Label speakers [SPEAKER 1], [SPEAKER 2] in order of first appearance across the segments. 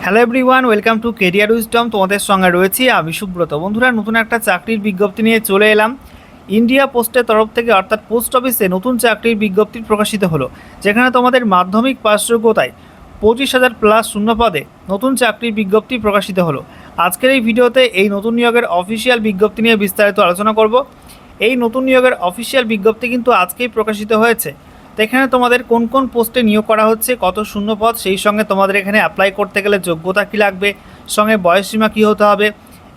[SPEAKER 1] Hello everyone, welcome to career wisdom. তোমাদের সঙ্গে রয়েছি আমি সুব্রত। বন্ধুরা, নতুন একটা চাকরির বিজ্ঞপ্তি নিয়ে চলে এলাম। ইন্ডিয়া পোস্টের তরফ থেকে অর্থাৎ পোস্ট অফিসে নতুন চাকরির বিজ্ঞপ্তি প্রকাশিত হলো, যেখানে তোমাদের মাধ্যমিক পাস যোগ্যতায় 25,000 প্লাস শূন্য পদে নতুন চাকরির বিজ্ঞপ্তি প্রকাশিত হলো। আজকের এই ভিডিওতে এই নতুন নিয়োগের অফিসিয়াল বিজ্ঞপ্তি নিয়ে বিস্তারিত আলোচনা করব। এই নতুন নিয়োগের অফিসিয়াল বিজ্ঞপ্তি কিন্তু আজকেই প্রকাশিত হয়েছে। তো এখানে তোমাদের কোন কোন পোস্টে নিয়োগ করা হচ্ছে, কত শূন্য পদ, সেই সঙ্গে তোমাদের এখানে অ্যাপ্লাই করতে গেলে যোগ্যতা কী লাগবে, সঙ্গে বয়সসীমা কী হতে হবে,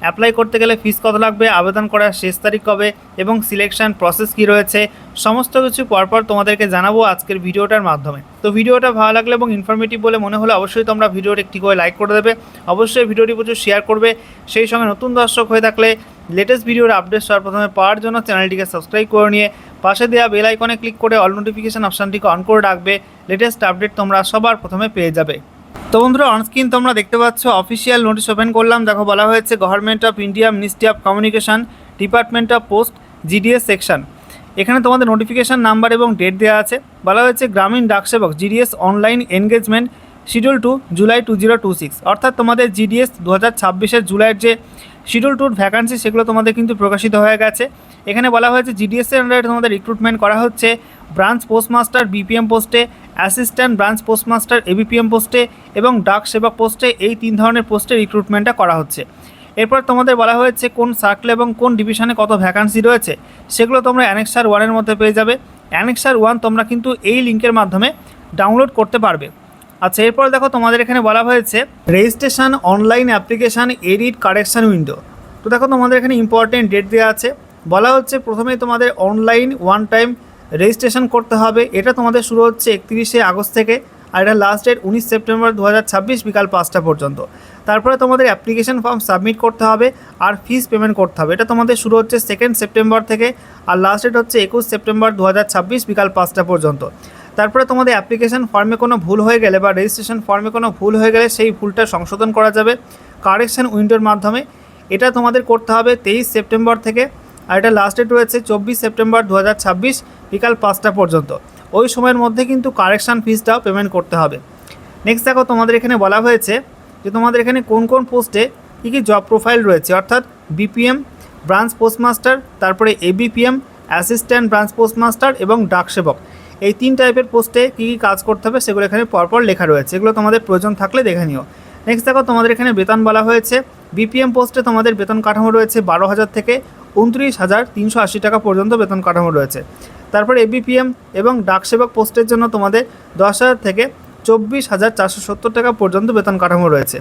[SPEAKER 1] অ্যাপ্লাই করতে গেলে ফিস কত লাগবে, আবেদন করার শেষ তারিখ কবে এবং সিলেকশন প্রসেস কী রয়েছে, সমস্ত কিছু পরপর তোমাদেরকে জানাবো আজকের ভিডিওটার মাধ্যমে। তো ভিডিওটা ভালো লাগলে এবং ইনফরমেটিভ বলে মনে হলে অবশ্যই তোমরা ভিডিওটা একটি করে লাইক করে দেবে, অবশ্যই ভিডিওটি প্রচুর শেয়ার করবে। সেই সঙ্গে নতুন দর্শক হয়ে থাকলে লেটেস্ট ভিডিওর আপডেট সবার প্রথমে পাওয়ার জন্য চ্যানেলটিকে সাবস্ক্রাইব করে নিয়ে পাশে দেওয়া বেল আইকনে ক্লিক করে অল নোটিফিকেশন অপশানটিকে অন করে রাখবে। লেটেস্ট আপডেট তোমরা সবার প্রথমে পেয়ে যাবে। তো বন্ধুরা, অনস্ক্রিন তোমরা দেখতে পাচ্ছ অফিসিয়াল নোটিশ ওপেন করলাম। দেখো, বলা হয়েছে government of India, ministry of communication, department of post, GDS section. এখানে তোমাদের নোটিফিকেশান নাম্বার এবং ডেট দেওয়া আছে। বলা হয়েছে Gramin Daksevak GDS online engagement schedule 2 জুলাই 2026, অর্থাৎ তোমাদের জিডিএস 2026-এর জুলাইয়ের যে শিডিউল 2 ভ্যাকান্সি সেগুলো তোমাদের কিন্তু প্রকাশিত হয়ে গেছে। এখানে বলা হয়েছে জিডিএসের আন্ডারে তোমাদের রিক্রুটমেন্ট করা হচ্ছে ব্রাঞ্চ পোস্টমাস্টার বিপিএম পোস্টে, অ্যাসিস্ট্যান্ট ব্রাঞ্চ পোস্টমাস্টার এবিপিএম পোস্টে এবং ডাক সেবক পোস্টে। এই 3 ধরনের পোস্টে রিক্রুটমেন্টটা করা হচ্ছে। এরপর তোমাদের বলা হয়েছে কোন সার্কেল এবং কোন ডিভিশনে কত ভ্যাকান্সি রয়েছে সেগুলো তোমরা অ্যানেক্সার 1-এর মধ্যে পেয়ে যাবে। অ্যানেক্সার 1 তোমরা কিন্তু এই লিঙ্কের মাধ্যমে ডাউনলোড করতে পারবে। আচ্ছা, এরপর দেখো তোমাদের এখানে বলা হয়েছে registration online application edit correction window. তো দেখো তোমাদের এখানে ইম্পর্টেন্ট ডেট দেওয়া আছে। বলা হচ্ছে প্রথমেই তোমাদের অনলাইন ওয়ান টাইম রেজিস্ট্রেশন করতে হবে। এটা তোমাদের শুরু হচ্ছে 31শে আগস্ট থেকে, আর এটা লাস্ট ডেট 19 সেপ্টেম্বর 2026 বিকাল 5টা পর্যন্ত। তারপরে তোমাদের অ্যাপ্লিকেশন ফর্ম সাবমিট করতে হবে আর ফিস পেমেন্ট করতে হবে। এটা তোমাদের শুরু হচ্ছে 2 সেপ্টেম্বর থেকে, আর লাস্ট ডেট হচ্ছে 21 সেপ্টেম্বর 2026 বিকাল 5টা পর্যন্ত। তারপরে তোমাদের অ্যাপ্লিকেশন ফর্মে কোনো ভুল হয়ে গেলে বা রেজিস্ট্রেশন ফর্মে কোনো ভুল হয়ে গেলে সেই ভুলটা সংশোধন করা যাবে কারেকশন উইন্ডোর মাধ্যমে। এটা তোমাদের করতে হবে 23 সেপ্টেম্বর থেকে, আর এটা লাস্ট ডেট রয়েছে 24 সেপ্টেম্বর 2026 বিকাল 5টা পর্যন্ত। ওই সময়ের মধ্যে কিন্তু কারেকশান ফিসটাও পেমেন্ট করতে হবে। নেক্সট দেখো তোমাদের এখানে বলা হয়েছে যে তোমাদের এখানে কোন কোন পোস্টে কী কী জব প্রোফাইল রয়েছে, অর্থাৎ বিপিএম ব্রাঞ্চ পোস্টমাস্টার, তারপরে এবিপিএম অ্যাসিস্ট্যান্ট ব্রাঞ্চ পোস্টমাস্টার এবং ডাকসেবক। এই 3 টাইপের পোস্টে কী কী কাজ করতে হবে সেগুলো এখানে পরপর লেখা রয়েছে। এগুলো তোমাদের প্রয়োজন থাকলে দেখে নিও। নেক্সট দেখো তোমাদের এখানে বেতন বলা হয়েছে। বিপিএম পোস্টে তোমাদের বেতন কাঠামো রয়েছে 12,000 থেকে 29,380 টাকা পর্যন্ত বেতন কাঠামো রয়েছে। তারপরে এবিপিএম এবং ডাকসেবক পোস্টের জন্য তোমাদের 10,000 থেকে 24,470 টাকা পর্যন্ত বেতন কাঠামো রয়েছে।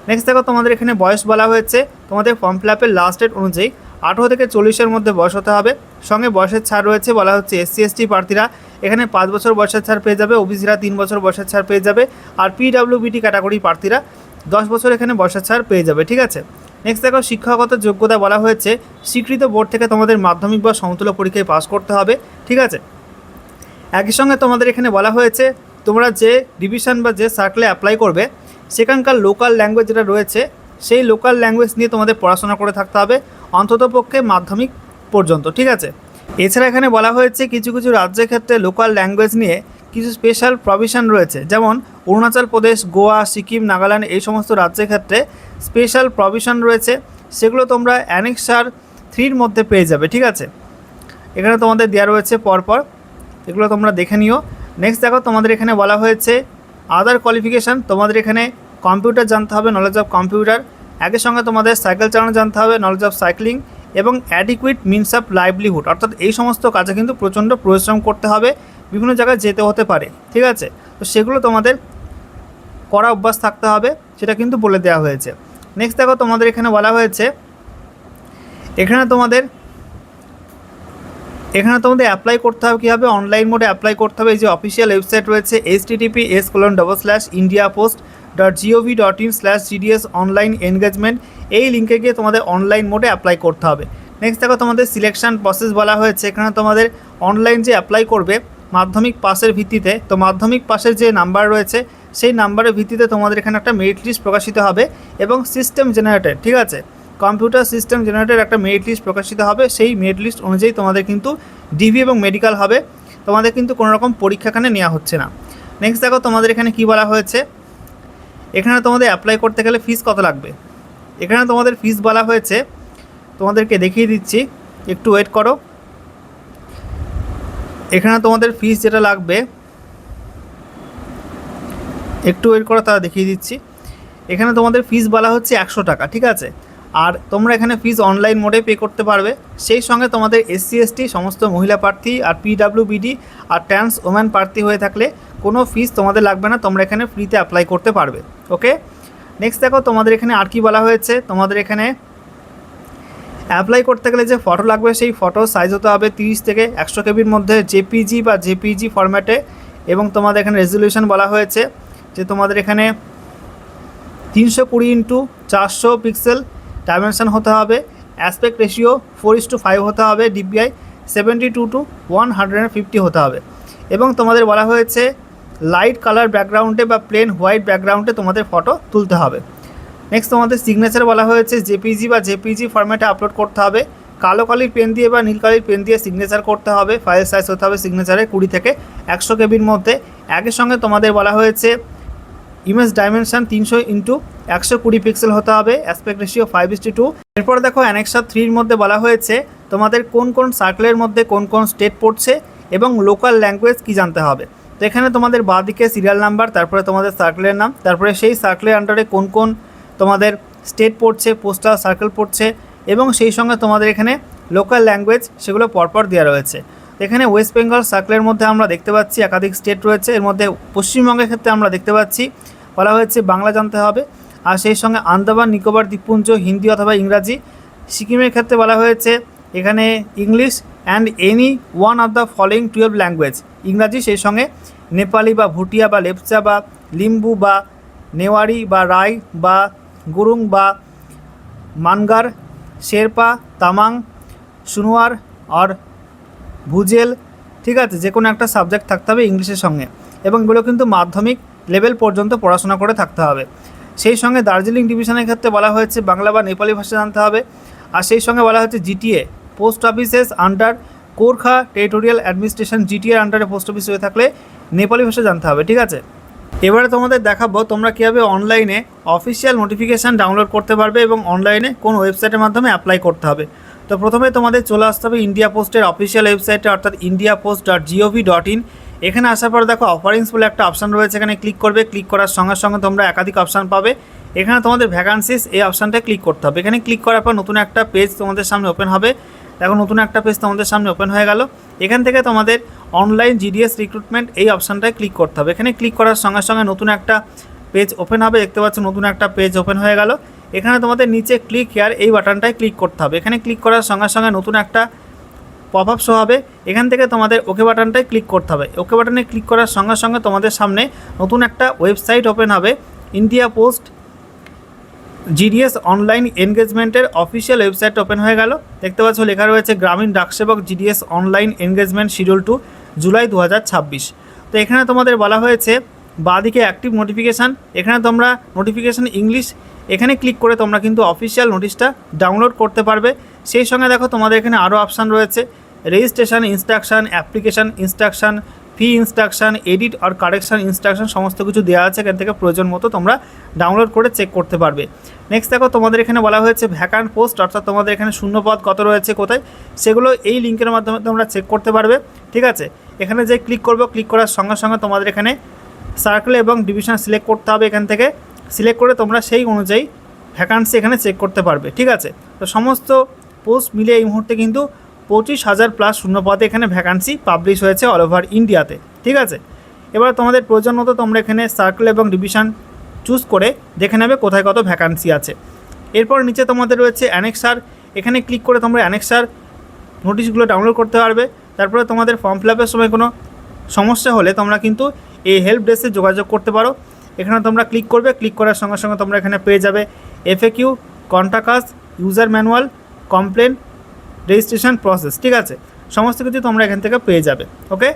[SPEAKER 1] নেক্সট দেখো তোমাদের এখানে বয়স বলা হয়েছে। তোমাদের ফর্ম ফিল আপের লাস্ট ডেট অনুযায়ী 18 থেকে 40-এর মধ্যে বয়স হতে হবে। সঙ্গে বয়সের ছাড় রয়েছে। বলা হচ্ছে SC/ST প্রার্থীরা এখানে 5 বছর বয়সের ছাড় পেয়ে যাবে, ওবিসিরা 3 বছর বয়সের ছাড় পেয়ে যাবে, আর PWBT ক্যাটাগরি প্রার্থীরা 10 বছর এখানে বয়সের ছাড় পেয়ে যাবে। ঠিক আছে। নেক্সট দেখো শিক্ষাগত যোগ্যতা বলা হয়েছে স্বীকৃত বোর্ড থেকে তোমাদের মাধ্যমিক বা সমতুল্য পরীক্ষায় পাস করতে হবে। ঠিক আছে। একই সঙ্গে তোমাদের এখানে বলা হয়েছে তোমরা যে ডিভিশন বা যে সার্কেলে অ্যাপ্লাই করবে সেখানকার লোকাল ল্যাঙ্গুয়েজ যেটা রয়েছে সেই লোকাল ল্যাঙ্গুয়েজ নিয়ে তোমাদের পড়াশোনা করে থাকতে হবে অন্ততপক্ষে মাধ্যমিক পর্যন্ত। ঠিক আছে। এছাড়া এখানে বলা হয়েছে কিছু কিছু রাজ্যের ক্ষেত্রে লোকাল ল্যাঙ্গুয়েজ নিয়ে কিছু স্পেশাল প্রভিশন রয়েছে, যেমন অরুণাচল প্রদেশ, গোয়া, সিকিম, নাগাল্যান্ড এই সমস্ত রাজ্যের ক্ষেত্রে স্পেশাল প্রভিশন রয়েছে। সেগুলো তোমরা অ্যানেক্সার 3-র মধ্যে পেয়ে যাবে। ঠিক আছে। এখানে তোমাদের দেওয়া রয়েছে পরপর, এগুলো তোমরা দেখে নিও। নেক্সট দেখো তোমাদের এখানে বলা হয়েছে আদার কোয়ালিফিকেশান। তোমাদের এখানে কম্পিউটার জানতে হবে, নলেজ অফ কম্পিউটার। একই সঙ্গে তোমাদের সাইকেল চালানো জানতে হবে, নলেজ অফ সাইক্লিং, এবং অ্যাডিকুইট মিনস অফ লাইভলিহুড, অর্থাৎ এই সমস্ত কাজে কিন্তু প্রচণ্ড পরিশ্রম করতে হবে, বিভিন্ন জায়গায় যেতে হতে পারে। ঠিক আছে। তো সেগুলো তোমাদের করা অভ্যাস থাকতে হবে, সেটা কিন্তু বলে দেওয়া হয়েছে। নেক্সট দেখো তোমাদের এখানে বলা হয়েছে এখানে তোমাদের অ্যাপ্লাই করতে হবে কীভাবে, অনলাইন মোডে অ্যাপ্লাই করতে হবে। এই যে অফিসিয়াল ওয়েবসাইট রয়েছে https://indiapost.gov.in/gds অনলাইন এনগেজমেন্ট, এই লিঙ্কে গিয়ে তোমাদের অনলাইন মোডে অ্যাপ্লাই করতে হবে। নেক্সট দেখো তোমাদের সিলেকশন প্রসেস বলা হয়েছে। এখানে তোমাদের অনলাইন যে অ্যাপ্লাই করবে মাধ্যমিক পাসের ভিত্তিতে, তো মাধ্যমিক পাসের যে নাম্বার রয়েছে সেই নাম্বারের ভিত্তিতে তোমাদের এখানে একটা মেরিট লিস্ট প্রকাশিত হবে এবং সিস্টেম জেনারেটেড, ঠিক আছে, কম্পিউটার সিস্টেম জেনারেটেড একটা মেরিট লিস্ট প্রকাশিত হবে। সেই মেরিট লিস্ট অনুযায়ী তোমাদের কিন্তু ডিভি এবং মেডিকেল হবে। তোমাদের কিন্তু কোনো রকম পরীক্ষাখানে নেওয়া হচ্ছে না। নেক্সট দেখো তোমাদের এখানে কি বলা হয়েছে, এখানে তোমাদের অ্যাপ্লাই করতে গেলে ফিস কত লাগবে, এখানে তোমাদের ফিস বলা হয়েছে, তোমাদেরকে দেখিয়ে দিচ্ছি, একটু ওয়েট করো। এখানে তোমাদের ফিস যেটা লাগবে, একটু ওয়েট করো, তারা দেখিয়ে দিচ্ছি। এখানে তোমাদের ফিস বলা হচ্ছে 100 টাকা, ঠিক আছে। আর তোমরা এখানে ফিস অনলাইন মোডে পে করতে পারবে। সেই সঙ্গে তোমাদের SC ST সমস্ত মহিলা প্রার্থী আর PWBD আর ট্রান্স ওম্যান প্রার্থী হয়ে থাকলে কোনো ফিস তোমাদের লাগবে না, তোমরা এখানে ফ্রিতে অ্যাপ্লাই করতে পারবে। ওকে, নেক্সট দেখো তোমাদের এখানে আর কি বলা হয়েছে। তোমাদের এখানে অ্যাপ্লাই করতে গেলে যে ফটো লাগবে সেই ফটো সাইজ হতে হবে 30 থেকে 100 কেবির মধ্যে, JPG বা JPG ফরম্যাটে। এবং তোমাদের এখানে রেজলিউশন বলা হয়েছে যে তোমাদের এখানে 320x400 পিক্সেল ডাইমেনশন হতে হবে, অ্যাসপেক্ট রেশিও 4:5 হতে হবে, DPI 72:150 হতে হবে। এবং তোমাদের বলা হয়েছে লাইট কালার ব্যাকগ্রাউন্ডে বা প্লেন হোয়াইট ব্যাকগ্রাউন্ডে তোমাদের ফটো তুলতে হবে। নেক্সট তোমাদের সিগনেচার বলা হয়েছে JPG বা JPG ফরম্যাটে আপলোড করতে হবে, কালো কালির পেন দিয়ে বা নীল কালির পেন দিয়ে সিগনেচার করতে হবে। ফাইল সাইজ হতে হবে সিগনেচারে 20 থেকে 100 কেবির মধ্যে। একই সঙ্গে তোমাদের বলা হয়েছে ইমেজ ডাইমেনশন 300x120 পিক্সেল হতে হবে, অ্যাসপেক্ট রেশিও 5:2। এরপর দেখো অ্যানেক্সার 3 এর মধ্যে বলা হয়েছে তোমাদের কোন কোন সার্কেলের মধ্যে কোন কোন স্টেট পড়ছে এবং লোকাল ল্যাঙ্গুয়েজ কী জানতে হবে। তো এখানে তোমাদের বাঁদিকে সিরিয়াল নাম্বার, তারপরে তোমাদের সার্কেলের নাম, তারপরে সেই সার্কেলের আন্ডারে কোন কোন তোমাদের স্টেট পড়ছে, পোস্টাল সার্কেল পড়ছে, এবং সেই সঙ্গে তোমাদের এখানে লোকাল ল্যাঙ্গুয়েজ সেগুলো পরপর দেওয়া রয়েছে। এখানে ওয়েস্ট বেঙ্গল সার্কেলের মধ্যে আমরা দেখতে পাচ্ছি একাধিক স্টেট রয়েছে, এর মধ্যে পশ্চিমবঙ্গের ক্ষেত্রে আমরা দেখতে পাচ্ছি বলা হয়েছে বাংলা জানতে হবে, আর সেই সঙ্গে আন্দামান নিকোবর দ্বীপপুঞ্জ হিন্দি অথবা ইংরাজি। সিকিমের ক্ষেত্রে বলা হয়েছে এখানে English and any one of the following 12 language, ইংরাজি, সেই সঙ্গে নেপালি বা ভুটিয়া বা লেপচা বা লিম্বু বা নেওয়ারি বা রাই বা গুরুং বা মানগার, শেরপা, তামাং, সুনোয়ার আর ভুজেল, ঠিক আছে। যে কোনো একটা সাবজেক্ট থাকতে হবে ইংলিশের সঙ্গে, এবং এগুলো কিন্তু মাধ্যমিক লেভেল পর্যন্ত পড়াশোনা করে থাকতে হবে। সেই সঙ্গে দার্জিলিং ডিভিশনের ক্ষেত্রে বলা হয়েছে বাংলা বা নেপালি ভাষা জানতে হবে। আর সেই সঙ্গে বলা হচ্ছে GTA post offices under Gorkha territorial administration, GTA আন্ডারে পোস্ট অফিস হয়ে থাকলে নেপালি ভাষা জানতে হবে, ঠিক আছে। এবারে তোমাদের দেখাবো তোমরা কীভাবে অনলাইনে অফিসিয়াল নোটিফিকেশান ডাউনলোড করতে পারবে এবং অনলাইনে কোন ওয়েবসাইটের মাধ্যমে অ্যাপ্লাই করতে হবে। তো প্রথমে তোমাদের চলে আসতে হবে ইন্ডিয়া পোস্টের অফিসিয়াল ওয়েবসাইটে, অর্থাৎ indiapost.gov.in। এখানে আসার পর দেখো অফারিংস বলে একটা অপশান রয়েছে, এখানে ক্লিক করবে। ক্লিক করার সঙ্গে সঙ্গে তোমরা একাধিক অপশান পাবে। এখানে তোমাদের ভ্যাকান্সিস এই অপশানটা ক্লিক করতে হবে। এখানে ক্লিক করার পর নতুন একটা পেজ তোমাদের সামনে ওপেন হবে। দেখো নতুন একটা পেজ তোমাদের সামনে ওপেন হয়ে গেল। এখান থেকে তোমাদের অনলাইন GDS রিক্রুটমেন্ট এই অপশানটায় ক্লিক করতে হবে। এখানে ক্লিক করার সঙ্গে সঙ্গে নতুন একটা পেজ ওপেন হবে, দেখতে পাচ্ছ নতুন একটা পেজ ওপেন হয়ে গেল। এখানে তোমাদের নিচে ক্লিক হিয়ার এই বাটনটায় ক্লিক করতে হবে। এখানে ক্লিক করার সঙ্গে সঙ্গে নতুন একটা পপ আপ শো হবে। এখান থেকে তোমাদের ওকে বাটনটায় ক্লিক করতে হবে। ওকে বাটনে ক্লিক করার সঙ্গে সঙ্গে তোমাদের সামনে নতুন একটা ওয়েবসাইট ওপেন হবে, ইন্ডিয়া পোস্ট GDS অনলাইন এনগেজমেন্টের অফিসিয়াল ওয়েবসাইট ওপেন হয়ে গেল। দেখতে পাচ্ছ লেখা রয়েছে Gramin Daksevak GDS online engagement schedule two July 2026। তো এখানে তোমাদের বলা হয়েছে বাঁদিকে অ্যাক্টিভ নোটিফিকেশান, এখানে তোমরা নোটিফিকেশান ইংলিশ, এখানে ক্লিক করে তোমরা কিন্তু অফিসিয়াল নোটিশটা ডাউনলোড করতে পারবে। সেই সঙ্গে দেখো তোমাদের এখানে আরও অপশান রয়েছে, রেজিস্ট্রেশন ইনস্ট্রাকশান, অ্যাপ্লিকেশান ইনস্ট্রাকশান, ফি ইনস্ট্রাকশান, এডিট আর কারেকশান ইনস্ট্রাকশান, সমস্ত কিছু দেওয়া আছে। এখান থেকে প্রয়োজন মতো তোমরা ডাউনলোড করে চেক করতে পারবে। নেক্সট দেখো তোমাদের এখানে বলা হয়েছে ভ্যাকান্ট পোস্ট, অর্থাৎ তোমাদের এখানে শূন্যপদ কত রয়েছে কোথায়, সেগুলো এই লিঙ্কের মাধ্যমে তোমরা চেক করতে পারবে, ঠিক আছে। এখানে যে ক্লিক করবো, ক্লিক করার সঙ্গে সঙ্গে তোমাদের এখানে সার্কেল এবং ডিভিশন সিলেক্ট করতে হবে। এখান থেকে সিলেক্ট করে তোমরা সেই অনুযায়ী ভ্যাকান্সি এখানে চেক করতে পারবে, ঠিক আছে। তো সমস্ত পোস্ট মিলে এই মুহূর্তে কিন্তু 25,000+ শূন্যপদে এখানে ভ্যাকান্সি পাবলিশ হয়েছে অল ওভার ইন্ডিয়াতে, ঠিক আছে। এবার তোমাদের প্রয়োজন মতো তোমরা এখানে সার্কেল এবং ডিভিশন চুজ করে দেখে নেবে কোথায় কত ভ্যাকান্সি আছে। এরপর নিচে তোমাদের রয়েছে অ্যানেক্সার, এখানে ক্লিক করে তোমরা অ্যানেক্সার নোটিশগুলো ডাউনলোড করতে পারবে। তারপরে তোমাদের ফর্ম ফিল আপের সময় কোনো সমস্যা হলে তোমরা কিন্তু এই হেল্প ডেস্কে যোগাযোগ করতে পারো। এখানে তোমরা ক্লিক করবে, ক্লিক করার সঙ্গে সঙ্গে তোমরা এখানে পেয়ে যাবে FAQ, contact us, user manual, complain, registration process, ঠিক আছে। সমস্ত কিছু তোমরা এখান থেকে পেয়ে যাবে। ওকে।